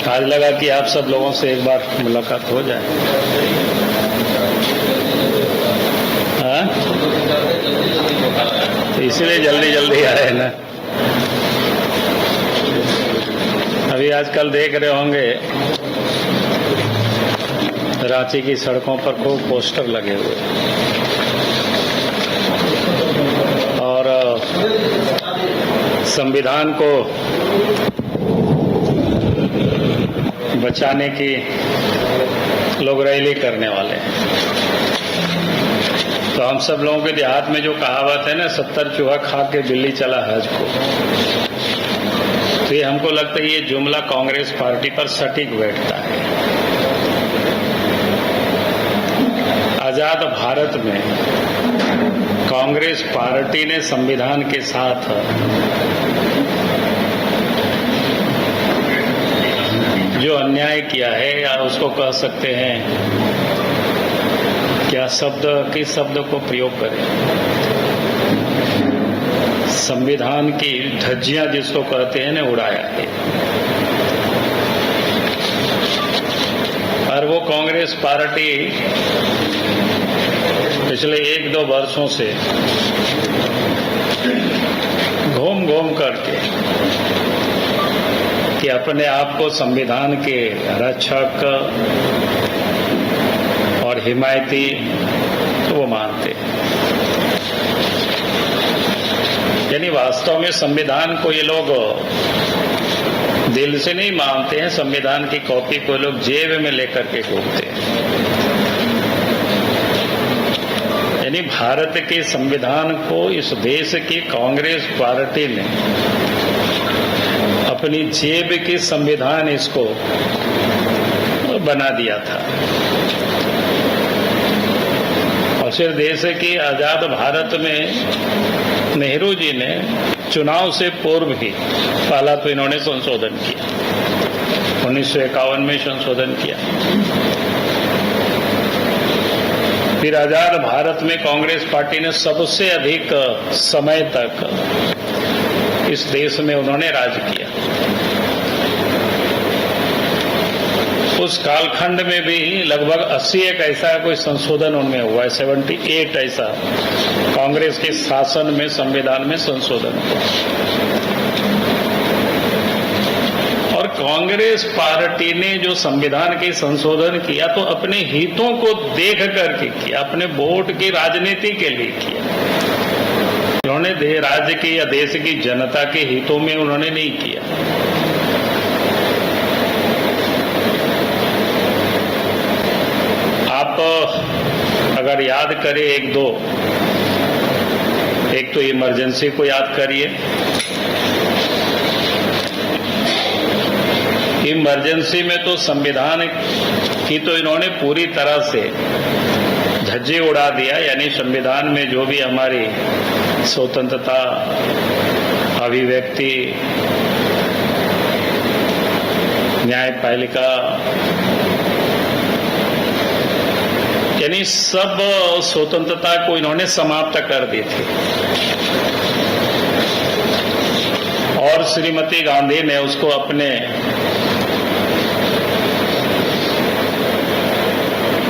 आज लगा कि आप सब लोगों से एक बार मुलाकात हो जाए। हाँ, तो इसलिए जल्दी जल्दी आए ना। अभी आजकल देख रहे होंगे रांची की सड़कों पर खूब पोस्टर लगे हुए और संविधान को बचाने की लोग रैली करने वाले हैं। तो हम सब लोगों के देहात में जो कहावत है ना, 70 चूहा खा के बिल्ली चला हज को, तो ये हमको लगता है ये जुमला कांग्रेस पार्टी पर सटीक बैठता है। आजाद भारत में कांग्रेस पार्टी ने संविधान के साथ जो अन्याय किया है, या उसको कह सकते हैं क्या किस शब्द को प्रयोग करें, संविधान की धज्जियां जिसको कहते हैं ना, उड़ाया है। और वो कांग्रेस पार्टी पिछले 1-2 वर्षों से घूम घूम करके कि अपने आप को संविधान के रक्षक और हिमायती वो मानते हैं। यानी वास्तव में संविधान को ये लोग दिल से नहीं मानते हैं, संविधान की कॉपी को लोग जेब में लेकर के घूमते हैं। यानी भारत के संविधान को इस देश की कांग्रेस पार्टी ने अपनी जेब के संविधान इसको बना दिया था। और फिर देश की आजाद भारत में नेहरू जी ने चुनाव से पूर्व ही पहला तो इन्होंने संशोधन किया, 1951 में संशोधन किया। फिर आजाद भारत में कांग्रेस पार्टी ने सबसे अधिक समय तक इस देश में उन्होंने राज किया। उस कालखंड में भी लगभग 81 ऐसा कोई संशोधन उनमें हुआ है, 78 ऐसा कांग्रेस के शासन में संविधान में संशोधन हुआ। और कांग्रेस पार्टी ने जो संविधान के संशोधन किया तो अपने हितों को देख करके किया, अपने वोट की राजनीति के लिए किया। उन्होंने राज्य की या देश की जनता के हितों में उन्होंने नहीं किया। आप अगर याद करें एक तो इमरजेंसी को याद करिए। इमरजेंसी में तो संविधान की तो इन्होंने पूरी तरह से धज्जी उड़ा दिया। यानी संविधान में जो भी हमारी स्वतंत्रता, अभिव्यक्ति, न्यायपालिका, यानी सब स्वतंत्रता को इन्होंने समाप्त कर दी थी। और श्रीमती गांधी ने उसको अपने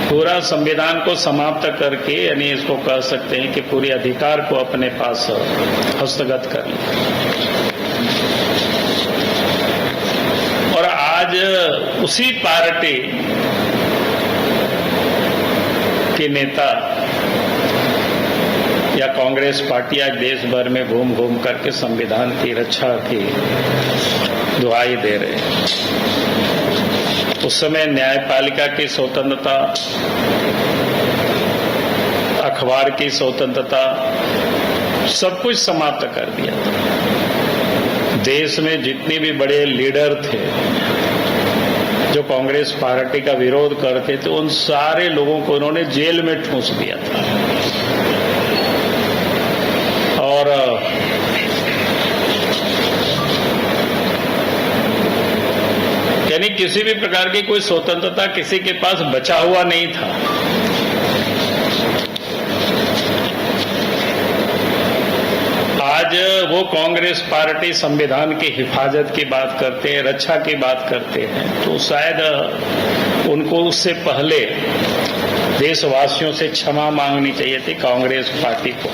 पूरा संविधान को समाप्त करके, यानी इसको कह सकते हैं कि पूरे अधिकार को अपने पास हस्तगत कर लिया। और आज उसी पार्टी के नेता या कांग्रेस पार्टी आज देश भर में घूम घूम करके संविधान की रक्षा की दुहाई दे रहे हैं। उस समय न्यायपालिका की स्वतंत्रता, अखबार की स्वतंत्रता, सब कुछ समाप्त कर दिया था। देश में जितने भी बड़े लीडर थे जो कांग्रेस पार्टी का विरोध करते थे, उन सारे लोगों को उन्होंने जेल में ठूंस दिया था। और यानी किसी भी प्रकार की कोई स्वतंत्रता किसी के पास बचा हुआ नहीं था। आज आज वो कांग्रेस पार्टी संविधान की हिफाजत की बात करते हैं, रक्षा की बात करते हैं, तो शायद उनको उससे पहले देशवासियों से क्षमा मांगनी चाहिए थी कांग्रेस पार्टी को।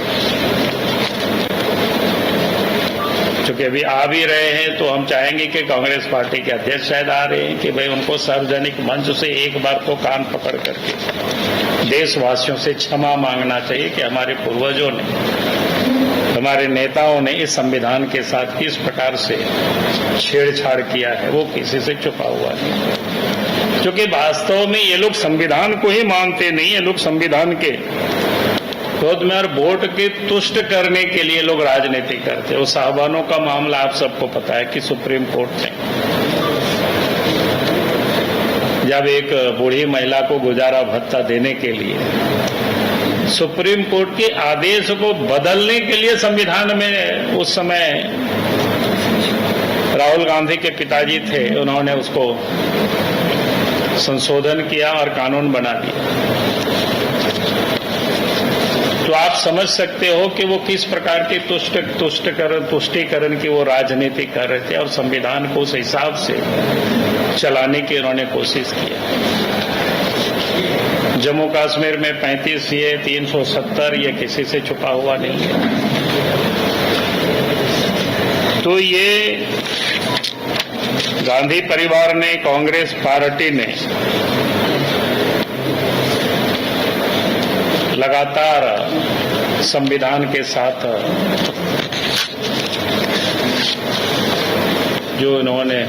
क्योंकि अभी आ भी रहे हैं तो हम चाहेंगे कि कांग्रेस पार्टी के अध्यक्ष शायद आ रहे हैं कि भाई उनको सार्वजनिक मंच से एक बार को कान पकड़ करके देशवासियों से क्षमा मांगना चाहिए कि हमारे पूर्वजों ने, हमारे नेताओं ने इस संविधान के साथ किस प्रकार से छेड़छाड़ किया है, वो किसी से छुपा हुआ नहीं। क्योंकि वास्तव में ये लोग संविधान को ही मानते नहीं, ये लोग संविधान के विरोध में और वोट के तुष्ट करने के लिए लोग राजनीति करते। वो साहबानों का मामला आप सबको पता है कि सुप्रीम कोर्ट ने जब एक बूढ़ी महिला को गुजारा भत्ता देने के लिए सुप्रीम कोर्ट के आदेश को बदलने के लिए संविधान में उस समय राहुल गांधी के पिताजी थे, उन्होंने उसको संशोधन किया और कानून बना दिया। तो आप समझ सकते हो कि वो किस प्रकार की तुष्टीकरण की वो राजनीति कर रहे थे और संविधान को उस हिसाब से चलाने की उन्होंने कोशिश की। जम्मू कश्मीर में 35 सीए 370 ये किसी से छुपा हुआ नहीं है। तो ये गांधी परिवार ने, कांग्रेस पार्टी ने लगातार संविधान के साथ जो इन्होंने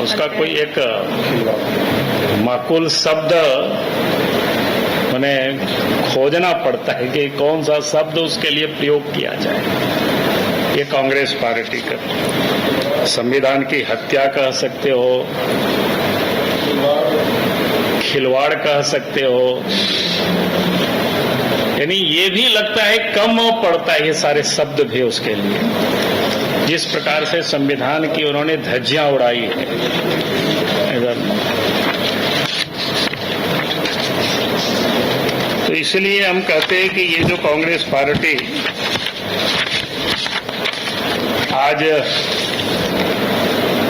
उसका कोई एक माकूल शब्द उन्हें खोजना पड़ता है कि कौन सा शब्द उसके लिए प्रयोग किया जाए। ये कांग्रेस पार्टी का संविधान की हत्या कह सकते हो, खिलवाड़ कह सकते हो, यानी ये भी लगता है कम पड़ता है ये सारे शब्द भी उसके लिए, जिस प्रकार से संविधान की उन्होंने धज्जियां उड़ाई है। तो इसलिए हम कहते हैं कि ये जो कांग्रेस पार्टी आज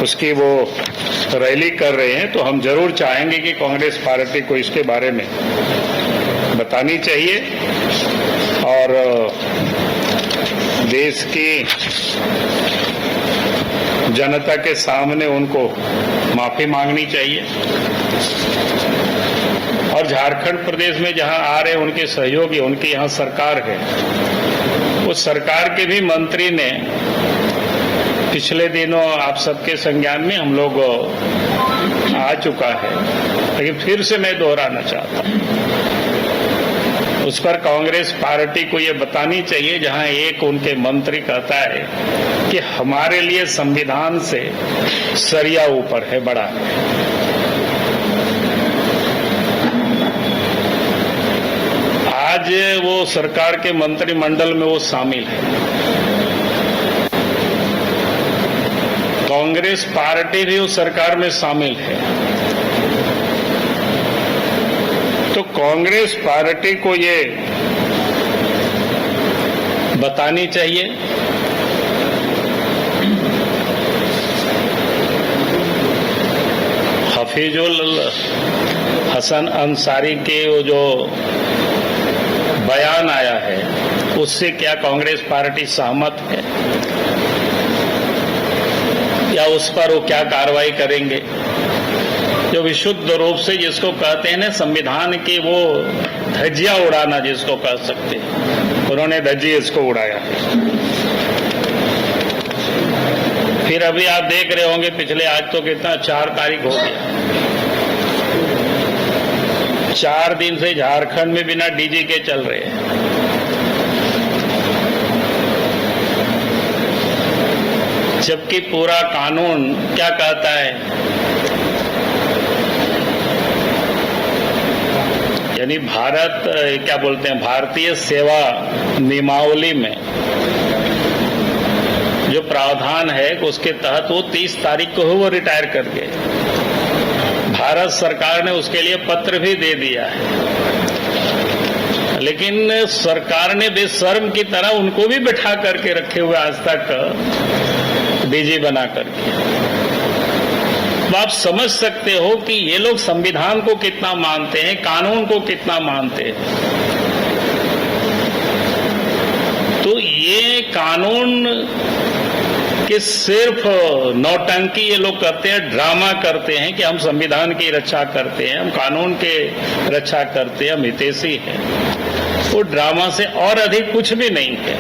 उसकी वो रैली कर रहे हैं, तो हम जरूर चाहेंगे कि कांग्रेस पार्टी को इसके बारे में बतानी चाहिए और देश की जनता के सामने उनको माफी मांगनी चाहिए। और झारखंड प्रदेश में जहां आ रहे उनके सहयोगी, उनकी यहां सरकार है, उस सरकार के भी मंत्री ने पिछले दिनों आप सबके संज्ञान में हम लोग आ चुका है, लेकिन फिर से मैं दोहराना चाहता हूं, उस पर कांग्रेस पार्टी को ये बतानी चाहिए जहां एक उनके मंत्री कहता है कि हमारे लिए संविधान से सरिया ऊपर है, बड़ा है। आज वो सरकार के मंत्रिमंडल में वो शामिल है, कांग्रेस पार्टी भी उस सरकार में शामिल है। तो कांग्रेस पार्टी को ये बतानी चाहिए हफीजुल हसन अंसारी के वो जो बयान आया है उससे क्या कांग्रेस पार्टी सहमत है या उस पर वो क्या कार्रवाई करेंगे। जो विशुद्ध रूप से जिसको कहते हैं ना संविधान की वो धज्जियां उड़ाना जिसको कह सकते हैं, उन्होंने धज्जी इसको उड़ाया। फिर अभी आप देख रहे होंगे पिछले आज तो कितना 4 तारीख हो गया, 4 दिन से झारखंड में बिना डीजी के चल रहे हैं। जबकि पूरा कानून क्या कहता है, यानी भारत क्या बोलते हैं, भारतीय सेवा नियमावली में जो प्रावधान है उसके तहत वो 30 तारीख को वो रिटायर कर गए। भारत सरकार ने उसके लिए पत्र भी दे दिया है, लेकिन सरकार ने बेशर्म की तरह उनको भी बिठा करके रखे हुए आज तक डीजी बना करके। तो आप समझ सकते हो कि ये लोग संविधान को कितना मानते हैं, कानून को कितना मानते हैं। तो ये कानून कि सिर्फ नौटंकी ये लोग करते हैं, ड्रामा करते हैं कि हम संविधान की रक्षा करते हैं, हम कानून के रक्षा करते हैं, हम हितैषी हैं। वो ड्रामा से और अधिक कुछ भी नहीं है।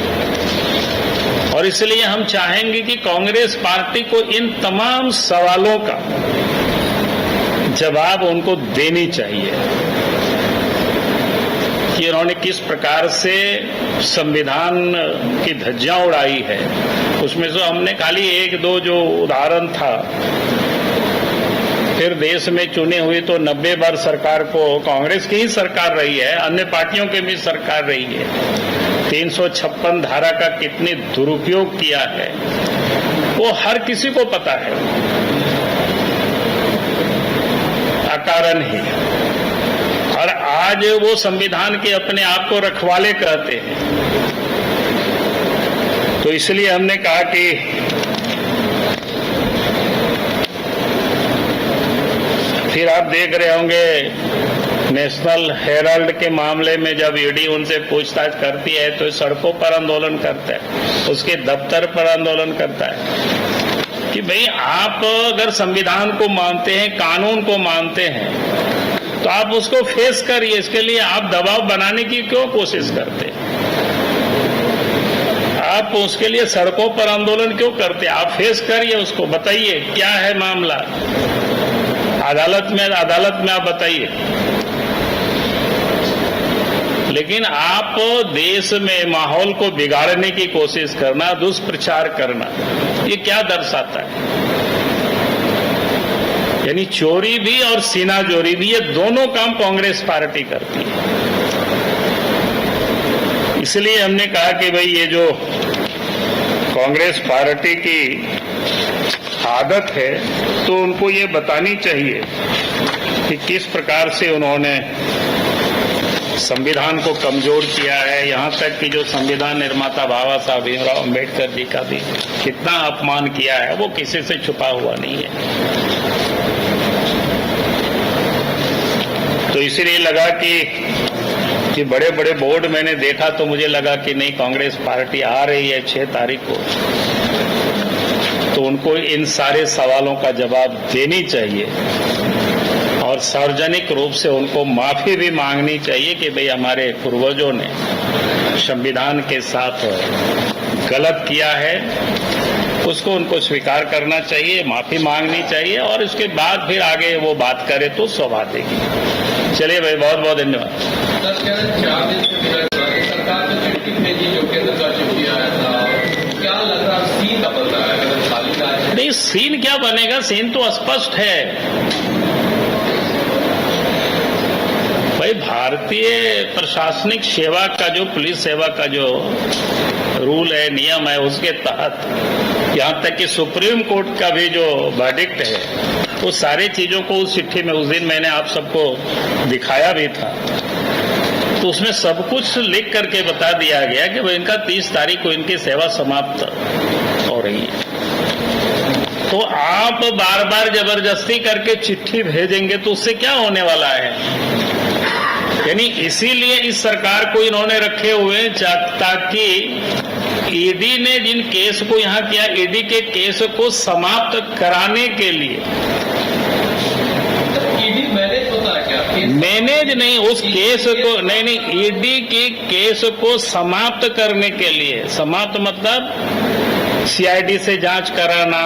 और इसलिए हम चाहेंगे कि कांग्रेस पार्टी को इन तमाम सवालों का जवाब उनको देनी चाहिए कि उन्होंने किस प्रकार से संविधान की धज्जियां उड़ाई है। उसमें से हमने खाली एक दो जो उदाहरण था, फिर देश में चुनी हुई तो 90 बार सरकार को कांग्रेस की ही सरकार रही है, अन्य पार्टियों की भी सरकार रही है। 356 धारा का कितने दुरुपयोग किया है वो हर किसी को पता है, अकारण ही। और आज वो संविधान के अपने आप को रखवाले कहते हैं। तो इसलिए हमने कहा कि फिर आप देख रहे होंगे नेशनल हेराल्ड के मामले में जब ईडी उनसे पूछताछ करती है तो सड़कों पर आंदोलन करता है, उसके दफ्तर पर आंदोलन करता है कि भाई आप अगर संविधान को मानते हैं, कानून को मानते हैं, तो आप उसको फेस करिए। इसके लिए आप दबाव बनाने की क्यों कोशिश करते हैं? आप उसके लिए सड़कों पर आंदोलन क्यों करते हैं? आप फेस करिए उसको, बताइए क्या है मामला, अदालत में आप बताइए। लेकिन आप देश में माहौल को बिगाड़ने की कोशिश करना, दुष्प्रचार करना, ये क्या दर्शाता है? यानी चोरी भी और सीनाजोरी भी, ये दोनों काम कांग्रेस पार्टी करती है। इसलिए हमने कहा कि भाई ये जो कांग्रेस पार्टी की आदत है तो उनको ये बतानी चाहिए कि किस प्रकार से उन्होंने संविधान को कमजोर किया है। यहाँ तक कि जो संविधान निर्माता बाबा साहब भीमराव अम्बेडकर जी का भी कितना अपमान किया है, वो किसी से छुपा हुआ नहीं है। तो इसीलिए लगा कि बड़े बड़े बोर्ड मैंने देखा तो मुझे लगा कि नहीं, कांग्रेस पार्टी आ रही है 6 तारीख को, तो उनको इन सारे सवालों का जवाब देनी चाहिए और सार्वजनिक रूप से उनको माफी भी मांगनी चाहिए कि भाई हमारे पूर्वजों ने संविधान के साथ गलत किया है, उसको उनको स्वीकार करना चाहिए, माफी मांगनी चाहिए और उसके बाद फिर आगे वो बात करे तो शोभा देगी। चलिए भाई, बहुत बहुत धन्यवाद। सरकार ने चिट्ठी भेजी जो केंद्र का चिट्ठी आया था, क्या लग रहा सीन का बदला है? नहीं, सीन क्या बनेगा, सीन तो स्पष्ट है भाई। भारतीय प्रशासनिक सेवा का जो, पुलिस सेवा का जो रूल है, नियम है, उसके तहत यहाँ तक कि सुप्रीम कोर्ट का भी जो वर्डिक्ट है, वो सारी चीजों को उस चिट्ठी में, उस दिन मैंने आप सबको दिखाया भी था, तो उसमें सब कुछ लिख करके बता दिया गया कि भाई इनका 30 तारीख को इनकी सेवा समाप्त हो रही है। तो आप बार बार जबरदस्ती करके चिट्ठी भेजेंगे तो उससे क्या होने वाला है? यानी इसीलिए इस सरकार को इन्होंने रखे हुए ताकि ईडी ने जिन केस को यहाँ किया, ईडी के केस को समाप्त कराने के लिए। ईडी मैनेज होता है क्या? मैनेज नहीं, उस केस को नहीं, ईडी के केस को समाप्त करने के लिए। समाप्त मतलब सीआईडी से जांच कराना,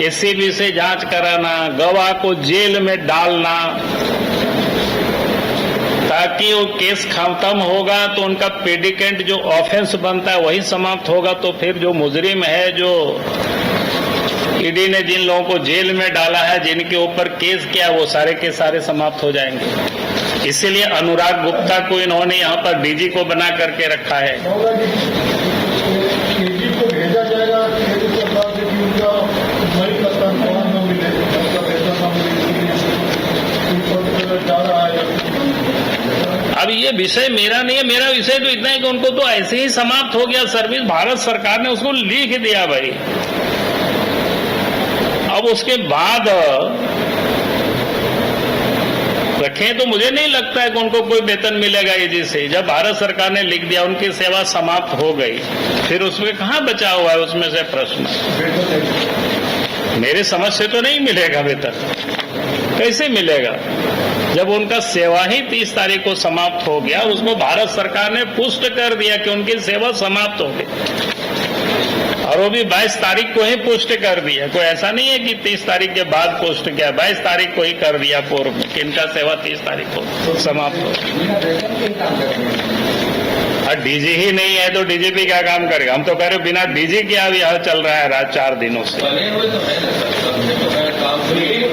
एसीबी से जांच कराना, गवाह को जेल में डालना, ताकि वो केस खत्म होगा तो उनका प्रेडिकेंट जो ऑफेंस बनता है वही समाप्त होगा। तो फिर जो मुजरिम है, जो ईडी ने जिन लोगों को जेल में डाला है, जिनके ऊपर केस किया, वो सारे के सारे समाप्त हो जाएंगे। इसीलिए अनुराग गुप्ता को इन्होंने यहाँ पर डीजी को बना करके रखा है। भेजा जाएगा अब ये विषय मेरा नहीं है, मेरा विषय तो इतना है कि उनको तो ऐसे ही समाप्त हो गया सर्विस, भारत सरकार ने उसको लिख दिया भाई। अब उसके बाद रखें तो मुझे नहीं लगता है कि उनको कोई वेतन मिलेगा इसी से। जब भारत सरकार ने लिख दिया, उनकी सेवा समाप्त हो गई, फिर उसमें कहां बचा हुआ है उसमें से प्रश्न? मेरे समझ से तो नहीं मिलेगा वेतन। कैसे मिलेगा जब उनका सेवा ही 30 तारीख को समाप्त हो गया, उसको भारत सरकार ने पुष्ट कर दिया कि उनकी सेवा समाप्त हो गई, और वो भी 22 तारीख को ही पुष्ट कर दिया। कोई ऐसा नहीं है कि 30 तारीख के बाद पुष्ट किया, 22 तारीख को ही कर दिया पूर्व में कि इनका सेवा 30 तारीख को समाप्त हो। और डीजी ही नहीं है तो डीजीपी क्या काम करेगा? हम तो कह रहे बिना डीजी के अब यह चल रहा है रात 4 दिनों से।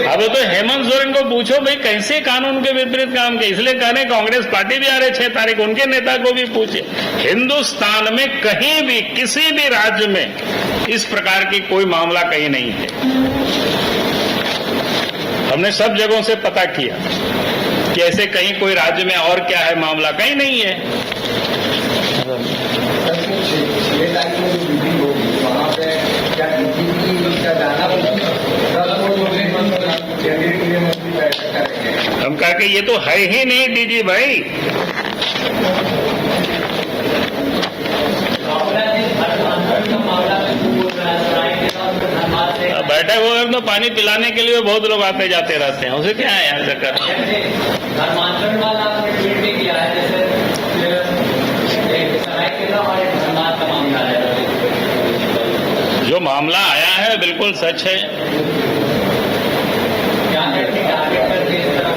अब तो हेमंत सोरेन को पूछो भाई कैसे कानून के विपरीत काम किया। इसलिए कहने कांग्रेस पार्टी भी आ रहे 6 तारीख, उनके नेता को भी पूछे। हिंदुस्तान में कहीं भी किसी भी राज्य में इस प्रकार की कोई मामला कहीं नहीं है। हमने सब जगहों से पता किया कि ऐसे कहीं कोई राज्य में और क्या है मामला, कहीं नहीं है। हम कहा कि ये तो है ही नहीं डीजी भाई। बैठक वगैरह तो पानी पिलाने के लिए बहुत लोग आते जाते रहते हैं, उसे क्या है यहाँ चक्कर? धर्मांतरण वाला आपने ट्वीट भी किया है, जैसे सरायकेला और धर्मांतरण का मामला है। जो मामला आया है बिल्कुल सच है।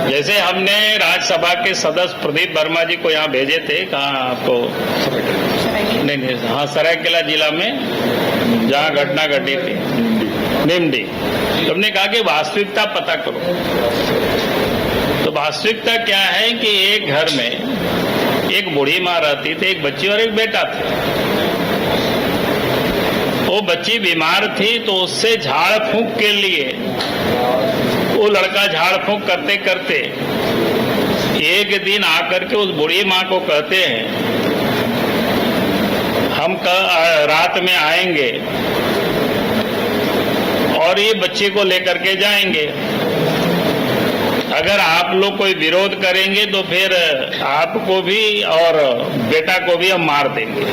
जैसे हमने राज्यसभा के सदस्य प्रदीप वर्मा जी को यहाँ भेजे थे, कहाँ आपको नहीं, हाँ सरायकेला जिला में जहाँ घटना घटी थी, निमडी। तो हमने कहा कि वास्तविकता पता करो। तो वास्तविकता क्या है कि एक घर में एक बूढ़ी माँ रहती थी, एक बच्ची और एक बेटा थे। वो बच्ची बीमार थी तो उससे झाड़ फूंक के लिए वो लड़का झाड़ फूंक करते करते एक दिन आकर के उस बूढ़ी माँ को कहते हैं हम रात में आएंगे और ये बच्चे को लेकर के जाएंगे, अगर आप लोग कोई विरोध करेंगे तो फिर आपको भी और बेटा को भी हम मार देंगे।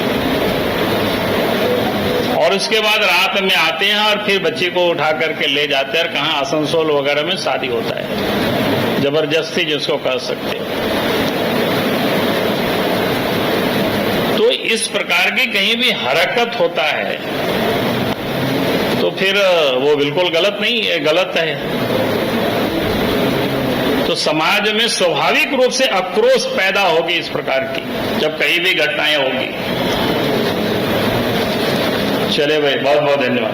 और उसके बाद रात में आते हैं और फिर बच्ची को उठा करके ले जाते हैं, और कहाँ आसनसोल वगैरह में शादी होता है, जबरदस्ती जिसको कह सकते हैं। तो इस प्रकार की कहीं भी हरकत होता है तो फिर वो बिल्कुल गलत नहीं है, गलत है। तो समाज में स्वाभाविक रूप से आक्रोश पैदा होगी इस प्रकार की जब कहीं भी घटनाएं होगी। चले भाई, बहुत बहुत धन्यवाद।